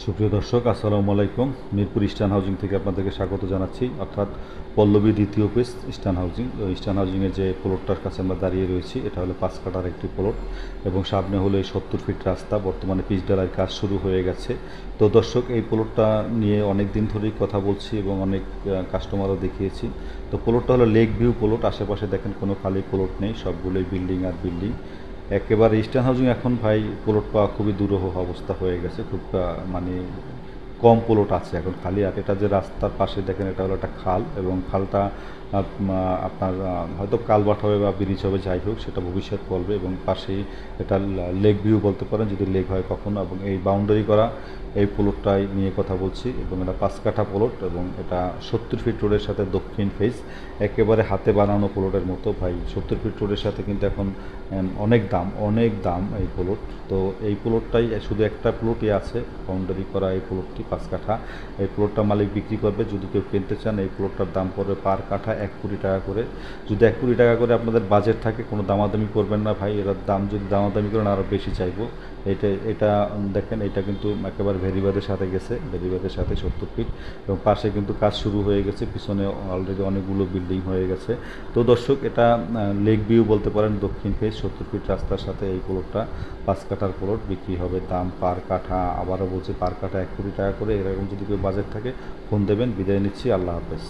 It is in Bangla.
সুপ্রিয় দর্শক, আসসালামু আলাইকুম। মিরপুর ইস্টার্ন হাউজিং থেকে আপনাদেরকে স্বাগত জানাচ্ছি, অর্থাৎ পল্লবী দ্বিতীয় পেজ ইস্টার্ন হাউজিং। ইস্টার্ন হাউজিংয়ের যে প্লটটার কাছে আমরা দাঁড়িয়ে রয়েছি, এটা হলো 5 কাঠার একটি প্লট এবং সামনে হলো এই 70 ফিট রাস্তা। বর্তমানে পিচ ঢালাইয়ের কাজ শুরু হয়ে গেছে। তো দর্শক, এই প্লটটা নিয়ে অনেক দিন ধরেই কথা বলছি এবং অনেক কাস্টমারও দেখিয়েছি। তো প্লটটা হলো লেক ভিউ প্লট। আশেপাশে দেখেন কোনো খালি প্লট নেই, সবগুলোই বিল্ডিং আর বিল্ডিং। একেবারে ইস্টার্ন হাউজিং এখন ভাই প্লট পাওয়া খুবই দুরূহ অবস্থা হয়ে গেছে। খুব মানে কম প্লট আছে এখন খালি। আর এটা যে রাস্তার পাশে দেখেন, এটা হলো একটা খাল এবং খালটা আপনার হয়তো কালভার্ট হবে বা ব্রিজ হবে, যাই হোক সেটা ভবিষ্যৎ বলবে। এবং পাশেই এটা লেক ভিউ বলতে পারেন যদি লেক হয় কখনো। এবং এই বাউন্ডারি করা এই প্লটটাই নিয়ে কথা বলছি এবং এটা 5 কাঠা প্লট এবং এটা 70 ফিট রোডের সাথে দক্ষিণ ফেস, একেবারে হাতে বানানো প্লটের মতো ভাই। 70 ফিট রোডের সাথে কিন্তু এখন অনেক দাম এই প্লট। তো এই প্লটটাই শুধু একটা প্লটই আছে বাউন্ডারি করা, এই প্লটটি 5 কাঠা। এই প্লটটা মালিক বিক্রি করবে। যদি কেউ কিনতে চান, এই প্লটটার দাম পড়বে পার কাঠা 1 কোটি টাকা করে। যদি 1 কোটি টাকা করে আপনাদের বাজেট থাকে, কোনো দামাদামি করবেন না ভাই। এর দাম যদি দামাদামি করেন আরও বেশি চাইবো। এটা দেখেন, এটা কিন্তু একেবারে ভেরিবাদের সাথে গেছে, ভেরিবাদের সাথে 70 ফিট এবং পাশে কিন্তু কাজ শুরু হয়ে গেছে। পিছনে অলরেডি অনেকগুলো বিল্ডিং হয়ে গেছে। তো দর্শক, এটা লেক ভিউ বলতে পারেন, দক্ষিণ ফেস 70 ফিট রাস্তার সাথে এই প্লটটা 5 কাঠার প্লট বিক্রি হবে। দাম পার কাঠা, আবারও বলছি, পার কাঠা 1 কোটি টাকা করে। এরকম যদি কেউ বাজেট থাকে ফোন দেবেন। বিদায় নিচ্ছি, আল্লাহ হাফেজ।